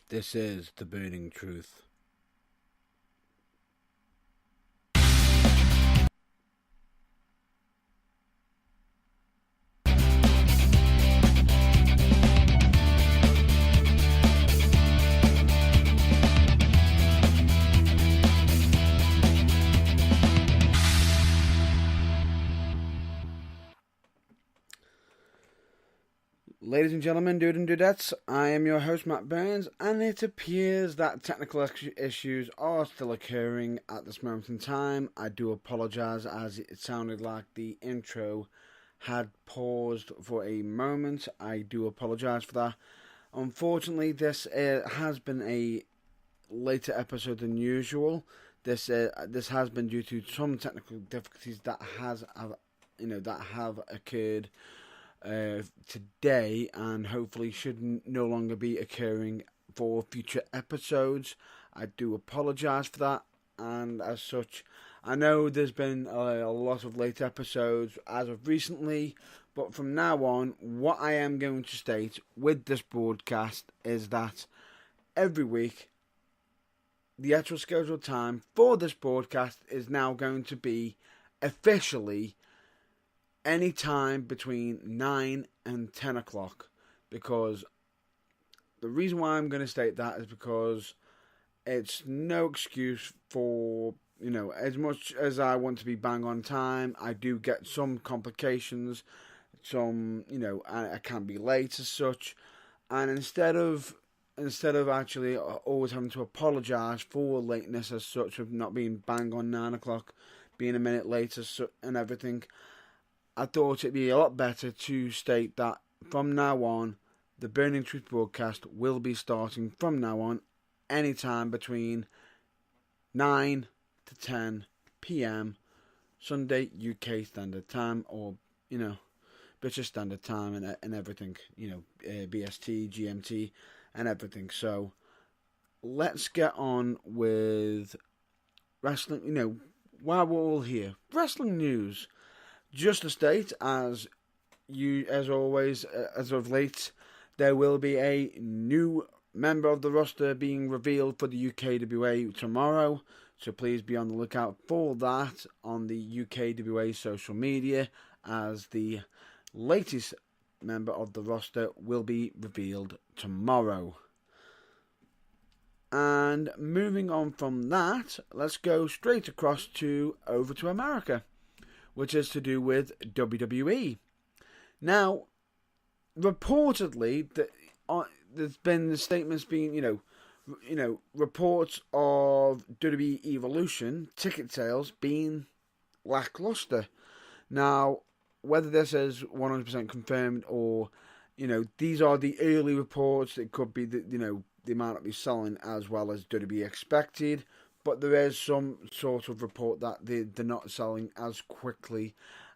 This is The Burning Truth. Ladies and gentlemen, dude and dudettes, I am your host Matt Burns, and it appears that technical issues are still occurring at this moment in time. I do apologise, as it sounded like the intro had paused for a moment. I do apologise for that. Unfortunately, this has been a later episode than usual. This has been due to some technical difficulties that have occurred today, and hopefully should no longer be occurring for future episodes. I do apologise for that, and as such, I know there's been a lot of late episodes as of recently, but from now on, what I am going to state with this broadcast is that every week, the actual scheduled time for this broadcast is now going to be officially any time between 9 and 10 o'clock, because the reason why I'm going to state that is because it's no excuse for, as much as I want to be bang on time, I do get some complications, I can be late as such, and instead of actually always having to apologise for lateness as such, of not being bang on 9 o'clock, being a minute late and everything, I thought it'd be a lot better to state that from now on, the Burning Truth broadcast will be starting from now on, anytime between 9 to 10 p.m. Sunday UK Standard Time, or British Standard Time, and everything, BST, GMT, and everything. So let's get on with wrestling. While we're all here, wrestling news. Just to state, as always, as of late, there will be a new member of the roster being revealed for the UKWA tomorrow. So please be on the lookout for that on the UKWA social media, as the latest member of the roster will be revealed tomorrow. And moving on from that, let's go straight across over to America, which is to do with WWE. Now, reportedly, there's been statements being, reports of WWE Evolution ticket sales being lackluster. Now, whether this is 100% confirmed or, these are the early reports, it could be that, they might not be selling as well as WWE expected. But there is some sort of report that they're not selling as quickly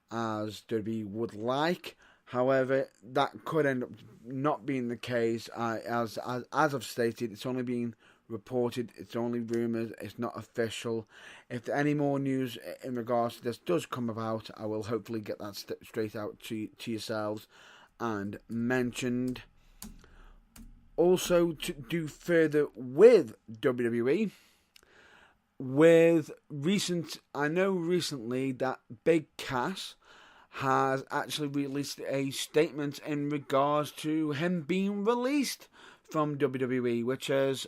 as WWE would like. However, that could end up not being the case. As I've stated, it's only being reported. It's only rumours. It's not official. If any more news in regards to this does come about, I will hopefully get that straight out to yourselves and mentioned. Also, to do further with WWE, I know recently that Big Cass has actually released a statement in regards to him being released from WWE, which is,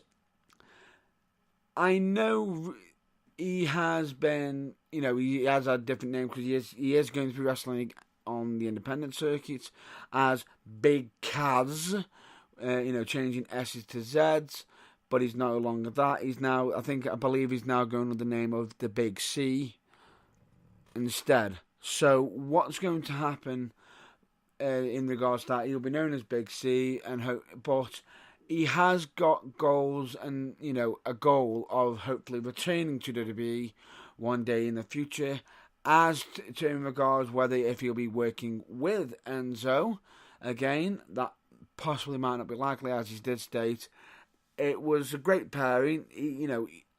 I know he has been, he has a different name because he is going to be wrestling on the independent circuits as Big Cass, changing S's to Z's. But he's no longer that. He's now, I believe he's now going with the name of the Big C instead. So what's going to happen in regards to that? He'll be known as Big C, but he has got goals and, a goal of hopefully returning to WWE one day in the future. As to in regards whether if he'll be working with Enzo, again, that possibly might not be likely, as he did state. It was a great pairing.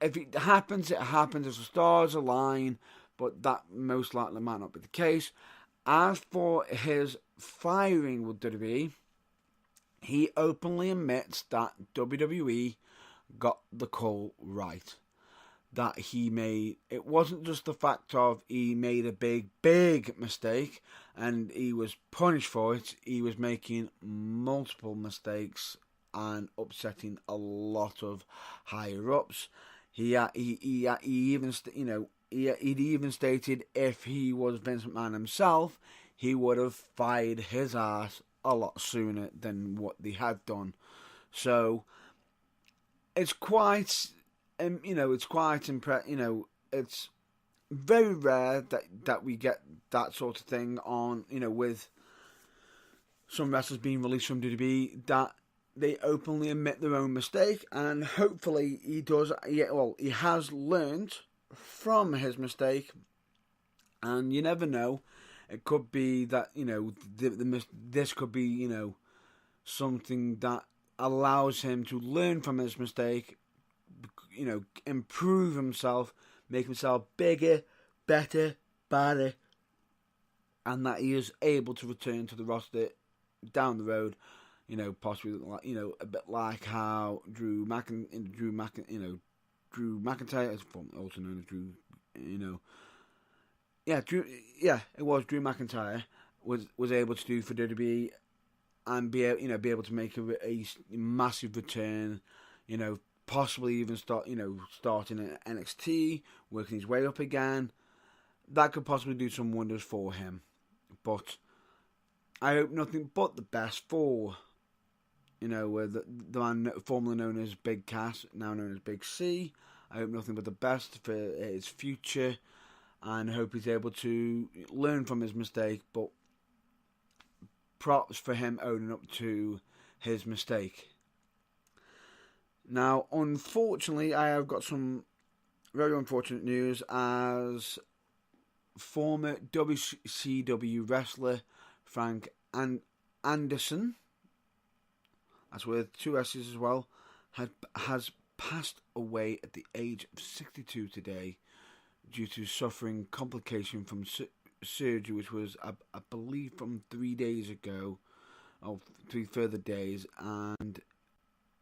If it happens, it happens as the stars align, but that most likely might not be the case. As for his firing with WWE, he openly admits that WWE got the call right. That he made, it wasn't just the fact of he made a big mistake and he was punished for it. He was making multiple mistakes and upsetting a lot of higher ups. He even he'd even stated if he was Vince McMahon himself, he would have fired his ass a lot sooner than what they had done. So it's quite, it's quite it's very rare that we get that sort of thing on, with some wrestlers being released from WWE, that they openly admit their own mistake, and hopefully he does. He has learned from his mistake, and you never know. It could be that this could be something that allows him to learn from his mistake, improve himself, make himself bigger, better, badder, and that he is able to return to the roster down the road. Possibly, a bit like how Drew McIntyre, also known as Drew, it was Drew McIntyre was able to do for WWE, and be able to make a massive return, possibly even starting at NXT, working his way up again. That could possibly do some wonders for him. But I hope nothing but the best for, the man formerly known as Big Cass, now known as Big C. I hope nothing but the best for his future, and hope he's able to learn from his mistake. But props for him owning up to his mistake. Now, unfortunately, I have got some very unfortunate news, as former WCW wrestler Frank Anderson, that's with two S's as well, has passed away at the age of 62 today due to suffering complication from surgery, which was, I believe, from 3 days ago, or 3 further days, and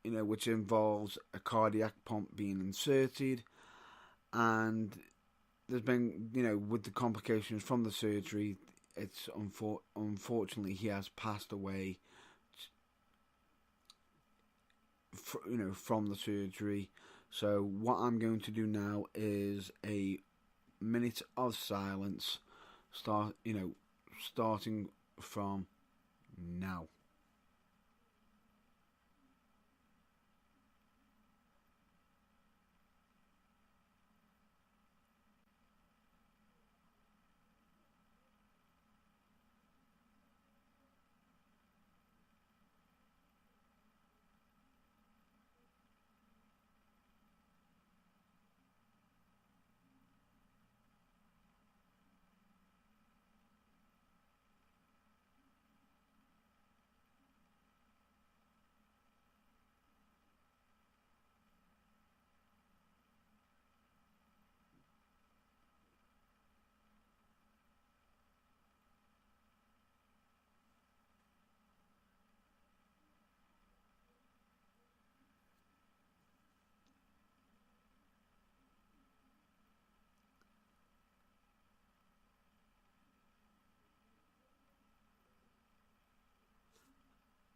which involves a cardiac pump being inserted, and there's been, with the complications from the surgery, it's unfortunately he has passed away, from the surgery. So what I'm going to do now is a minute of silence, starting from now.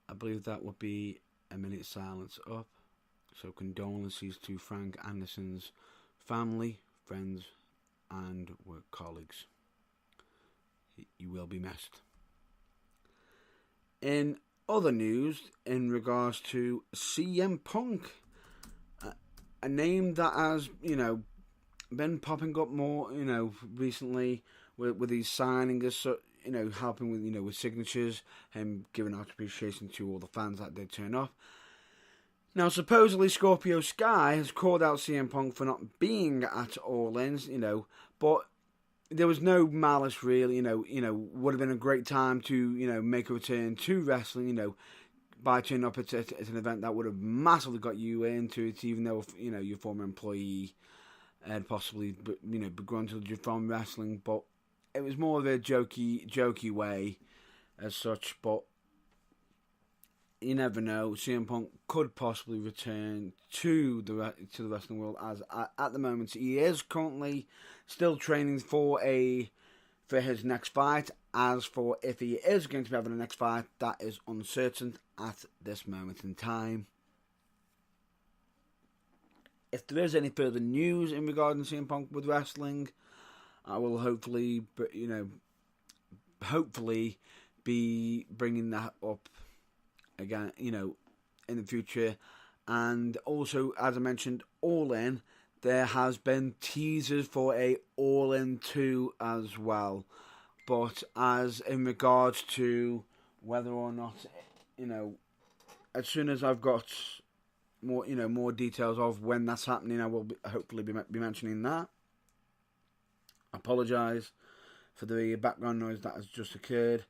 I believe that would be a minute silence up. So condolences to Frank Anderson's family, friends, and work colleagues. You will be missed. In other news, in regards to CM Punk, a name that has, been popping up more, recently with his signing as such, helping with, with signatures, him giving out appreciation to all the fans that did turn up. Now, supposedly Scorpio Sky has called out CM Punk for not being at All Ins, but there was no malice really, would have been a great time to, make a return to wrestling, by turning up at an event that would have massively got you into it, even though, your former employee had possibly, begruntled you from wrestling, but it was more of a jokey way as such. But you never know. CM Punk could possibly return to the wrestling world, as at the moment he is currently still training for his next fight. As for if he is going to be having a next fight, that is uncertain at this moment in time. If there is any further news in regarding CM Punk with wrestling, I will hopefully be bringing that up again, in the future. And also, as I mentioned, All In, there has been teasers for a All In 2 as well. But as in regards to whether or not, as soon as I've got more details of when that's happening, I will hopefully be mentioning that. I apologise for the background noise that has just occurred,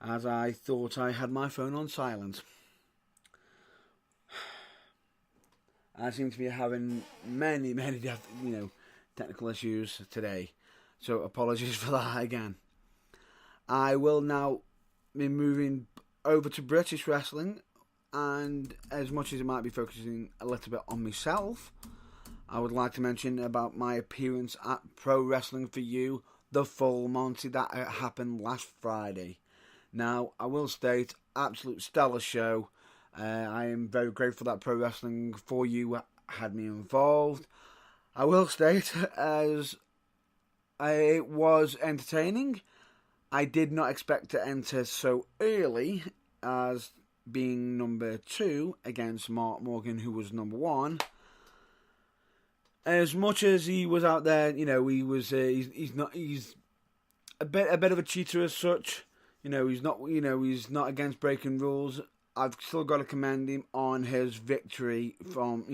as I thought I had my phone on silent. I seem to be having many technical issues today, so apologies for that again. I will now be moving over to British wrestling, and as much as it might be focusing a little bit on myself, I would like to mention about my appearance at Pro Wrestling for You, the Full Monty, that happened last Friday. Now, I will state, absolute stellar show. I am very grateful that Pro Wrestling for You had me involved. I will state, as it was entertaining. I did not expect to enter so early, as being number 2 against Mark Morgan, who was number 1. As much as he was out there, he was he's a bit of a cheater as such. He's not against breaking rules. I've still got to commend him on his victory from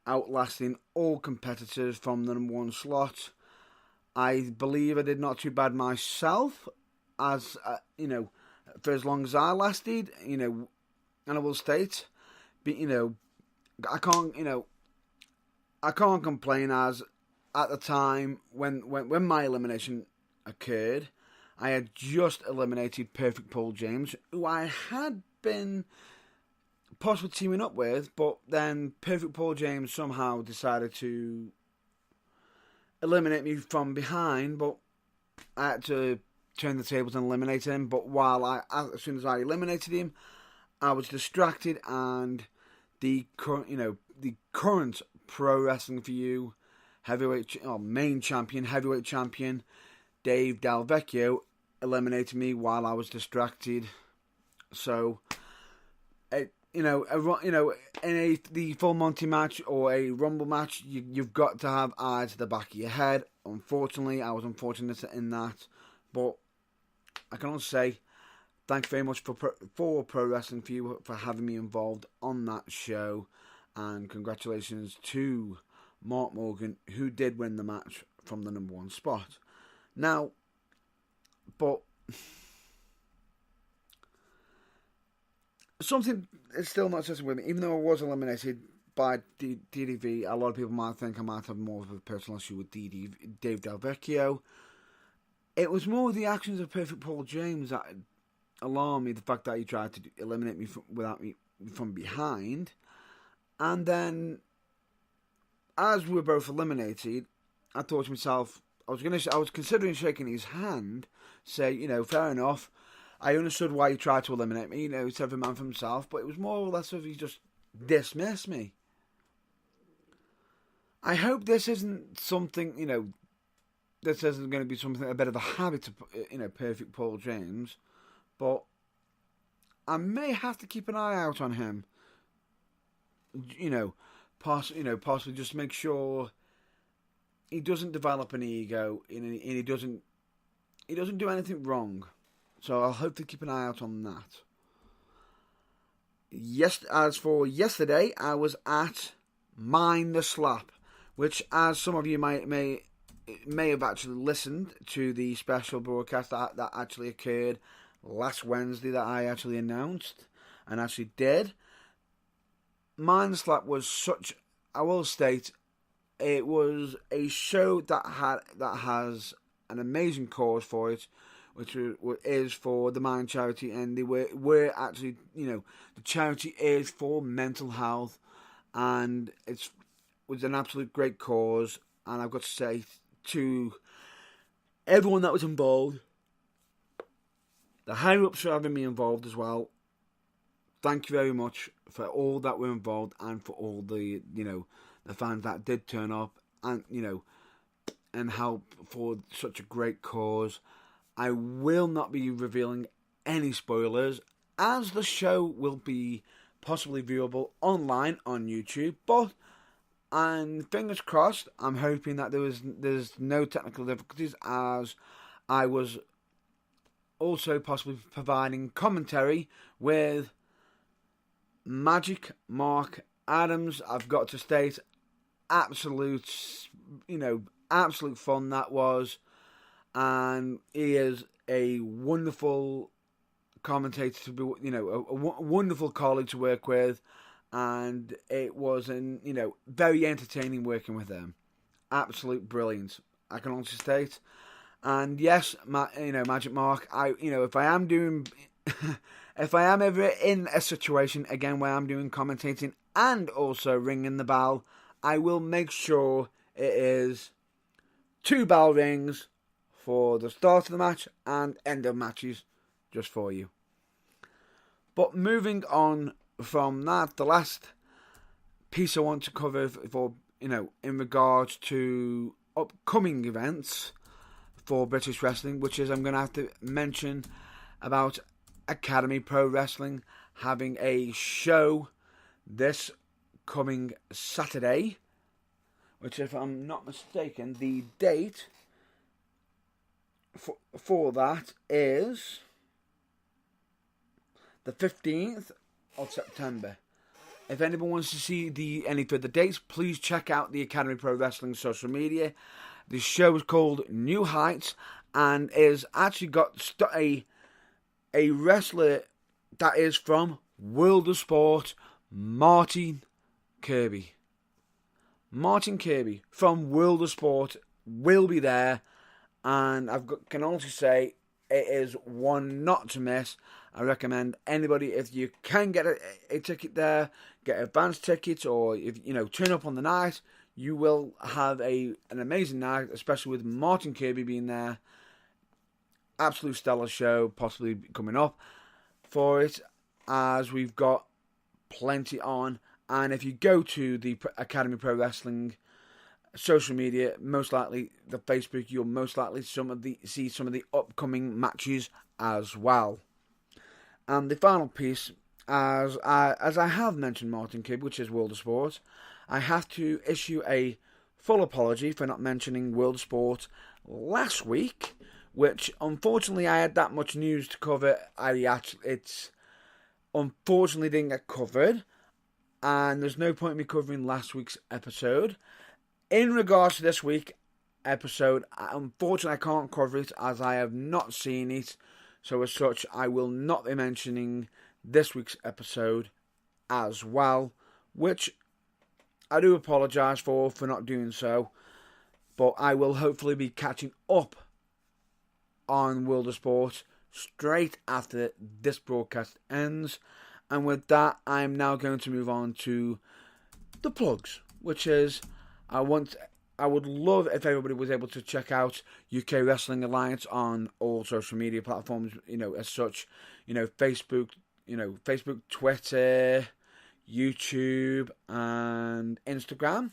outlasting all competitors from the number 1 slot. I believe I did not too bad myself, as for as long as I lasted, and I will state, but I can't complain, as at the time when my elimination occurred, I had just eliminated Perfect Paul James, who I had been possibly teaming up with, but then Perfect Paul James somehow decided to eliminate me from behind, but I had to turn the tables and eliminate him. But as soon as I eliminated him, I was distracted, and the current Pro Wrestling for You main champion, heavyweight champion, Dave Del Vecchio, eliminated me while I was distracted. So, in the Full Monty match or a Rumble match, you've got to have eyes at the back of your head. Unfortunately, I was unfortunate in that, but I can also say thank you very much for Pro Wrestling for You for having me involved on that show, and congratulations to Mark Morgan, who did win the match from the number 1 spot. Now, but something is still not sitting with me. Even though I was eliminated by DDV, a lot of people might think I might have more of a personal issue with Dave Del Vecchio. It was more the actions of Perfect Paul James that alarmed me. The fact that he tried to eliminate me from behind, and then as we were both eliminated, I thought to myself, I was considering shaking his hand, say, fair enough. I understood why he tried to eliminate me. He's every man for himself, but it was more or less of he just dismissed me. I hope this isn't something, this isn't going to be something, a bit of a habit of, Perfect Paul James, but I may have to keep an eye out on him. Possibly just to make sure he doesn't develop an ego and he doesn't do anything wrong. So I'll hopefully keep an eye out on that. Yes, as for yesterday, I was at Mind the Slap, which, as some of you may have actually listened to the special broadcast that actually occurred last Wednesday that I actually announced and actually did. Mind the Slap was such, I will state, it was a show that has an amazing cause for it, which is for the Mind Charity, and we're actually, the charity is for mental health, and it was an absolute great cause. And I've got to say to everyone that was involved, the higher ups for having me involved as well, thank you very much for all that were involved, and for all the the fans that did turn up and and help for such a great cause. I will not be revealing any spoilers, as the show will be possibly viewable online on YouTube. But, and fingers crossed, I'm hoping that there's no technical difficulties, as I was also possibly providing commentary with Magic Mark Adams. I've got to state, absolute fun that was. And he is a wonderful commentator to be, a wonderful colleague to work with, and it was very entertaining working with him. Absolute brilliance, I can honestly state. And yes, Magic Mark, if I am doing, if I am ever in a situation again where I'm doing commentating and also ringing the bell, I will make sure it is 2 bell rings for the start of the match and end of matches, just for you. But moving on from that, the last piece I want to cover for in regards to upcoming events for British Wrestling, which is I'm going to have to mention about Academy Pro Wrestling having a show this coming Saturday, which, if I'm not mistaken, the date for that is the 15th of September. If anyone wants to see any further dates, please check out the Academy Pro Wrestling social media. The show is called New Heights, and is actually got a wrestler that is from World of Sport, Martin Kirby. Martin Kirby from World of Sport will be there, and can honestly say it is one not to miss. I recommend anybody, if you can get a ticket there, get advance tickets, or if turn up on the night, you will have an amazing night, especially with Martin Kirby being there. Absolute stellar show possibly coming up for it, as we've got plenty on. And if you go to the Academy Pro Wrestling social media, most likely the Facebook, you'll most likely see some of the upcoming matches as well. And the final piece, as I have mentioned Martin Kirby, which is World of Sport, I have to issue a full apology for not mentioning World of Sport last week, which unfortunately I had that much news to cover. It's unfortunately didn't get covered, and there's no point in me covering last week's episode. In regards to this week's episode, unfortunately I can't cover it as I have not seen it, so as such I will not be mentioning this week's episode as well, which I do apologise for not doing so, but I will hopefully be catching up on World of Sport straight after this broadcast ends. And with that, I'm now going to move on to the plugs, which is I would love if everybody was able to check out UK Wrestling Alliance on all social media platforms, as such, Facebook, Twitter, YouTube, and Instagram.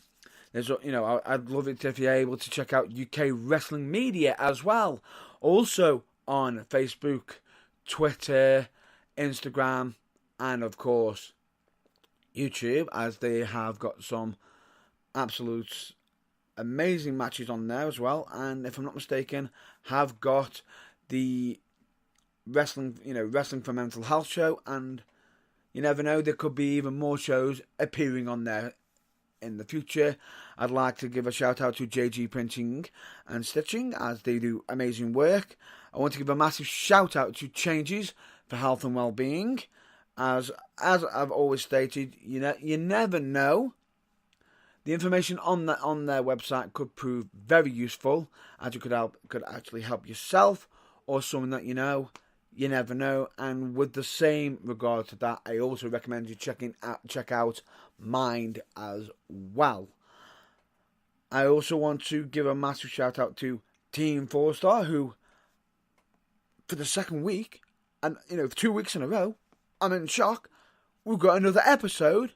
There's, I'd love it if you're able to check out UK Wrestling Media as well, also on Facebook, Twitter, Instagram, and of course YouTube, as they have got some absolute amazing matches on there as well. And if I'm not mistaken, have got the Wrestling for Mental Health show, and you never know, there could be even more shows appearing on there in the future. I'd like to give a shout out to JG Printing and Stitching, as they do amazing work. I want to give a massive shout out to Changes for Health and Wellbeing, as I've always stated, you never know. The information on their website could prove very useful, as you could actually help yourself or someone that you know. You never know. And with the same regard to that, I also recommend you check out Mind as well. I also want to give a massive shout out to Team 4-Star, who, for the second week, and for 2 weeks in a row, I'm in shock. We've got another episode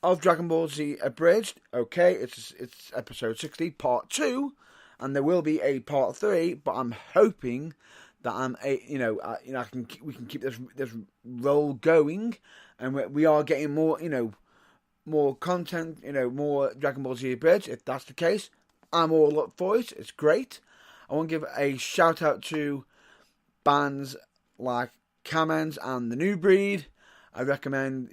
of Dragon Ball Z Abridged. Okay, it's episode 60, part 2, and there will be a part 3. But I'm hoping that we can keep this roll going, and we are getting more content, more Dragon Ball Z Abridged. If that's the case, I'm all up for it. It's great. I want to give a shout out to bands like Kamens and The New Breed. I recommend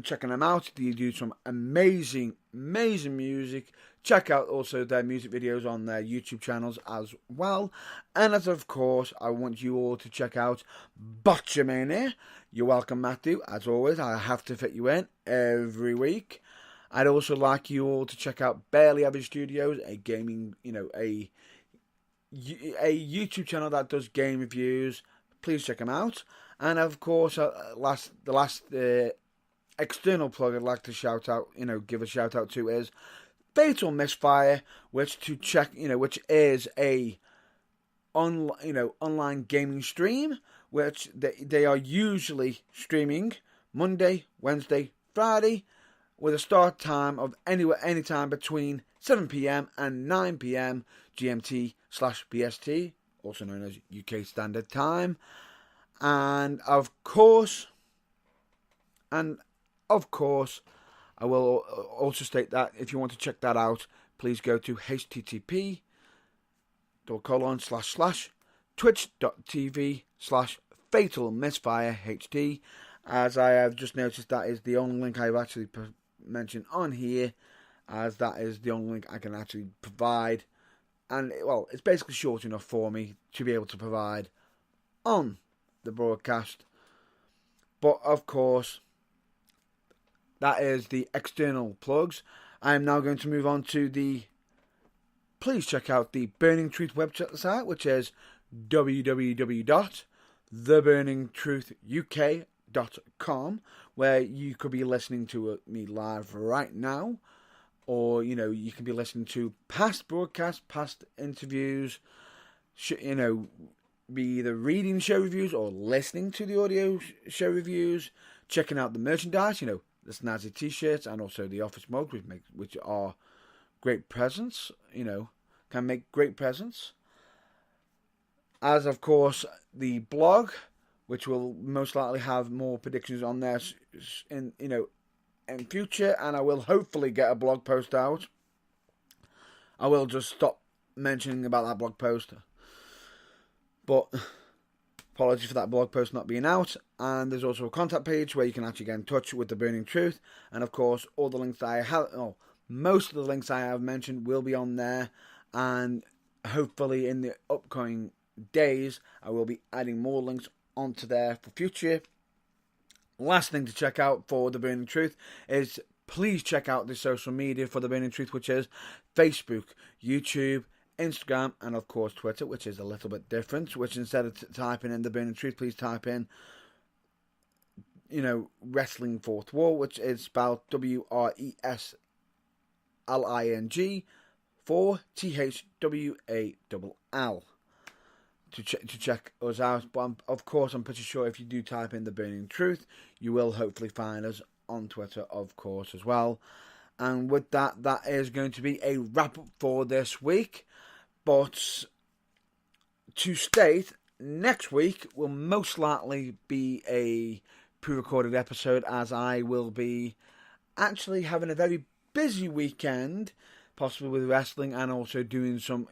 checking them out. They do some amazing music. Check out also their music videos on their YouTube channels as well. And as of course, I want you all to check out Botchamania. You're welcome, Matthew. As always, I have to fit you in every week. I'd also like you all to check out Barely Average Studios, a gaming, a YouTube channel that does game reviews. Please check them out. And of course, the last external plug I'd like to give a shout out to is Fatal Misfire, which is a online gaming stream, which they are usually streaming Monday, Wednesday, Friday, with a start time of any time between 7 p.m. and 9 p.m. GMT/BST, also known as UK Standard Time. And of course, I will also state that if you want to check that out, please go to http://twitch.tv/fatalmisfirehd. As I have just noticed, that is the only link I've actually mentioned on here, as that is the only link I can actually provide. And, well, it's basically short enough for me to be able to provide on the broadcast. But, of course, that is the external plugs. I am now going to move on to please check out the Burning Truth website, which is www.theburningtruthuk.com, where you could be listening to me live right now, or you can be listening to past broadcasts, past interviews, be either reading show reviews or listening to the audio show reviews, checking out the merchandise, the snazzy t-shirts, and also the office mugs, which are great presents, can make great presents. As of course the blog, which will most likely have more predictions on there in future, and I will hopefully get a blog post out. I will just stop mentioning about that blog post, but apologies for that blog post not being out. And there's also a contact page where you can actually get in touch with the Burning Truth, and of course all the links that I have, most of the links I have mentioned will be on there, and hopefully in the upcoming days I will be adding more links onto there for future. Last thing to check out for the Burning Truth is please check out the social media for the Burning Truth, which is Facebook, YouTube, Instagram, and of course Twitter, which is a little bit different, which instead of typing in the Burning Truth, please type in Wrestling Fourth Wall, which is spelled WRESLING 4 THWALL, to check us out. But of course I'm pretty sure if you do type in the Burning Truth, you will hopefully find us on Twitter, of course, as well. And with that is going to be a wrap up for this week. But to state, next week will most likely be a pre-recorded episode, as I will be actually having a very busy weekend, possibly with wrestling and also doing some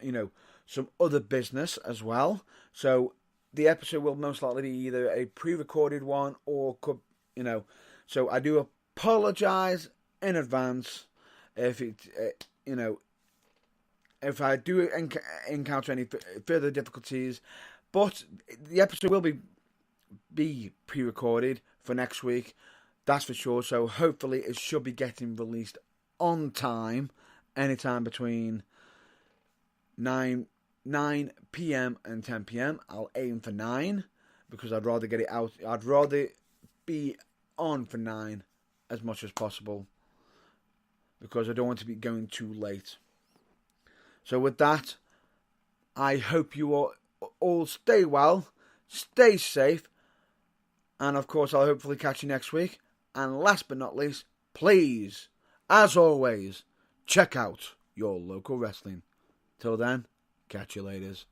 other business as well. So the episode will most likely be either a pre-recorded one or so I do apologize in advance if if I do encounter any further difficulties. But the episode will be pre-recorded for next week, that's for sure. So hopefully it should be getting released on time, anytime between 9 9 p.m. and 10 p.m. I'll aim for 9 because I'd rather get it out. I'd rather be on for 9 as much as possible because I don't want to be going too late. So with that, I hope you all stay well, stay safe, and of course I'll hopefully catch you next week. And last but not least, please, as always, check out your local wrestling. Till then, catch you laters.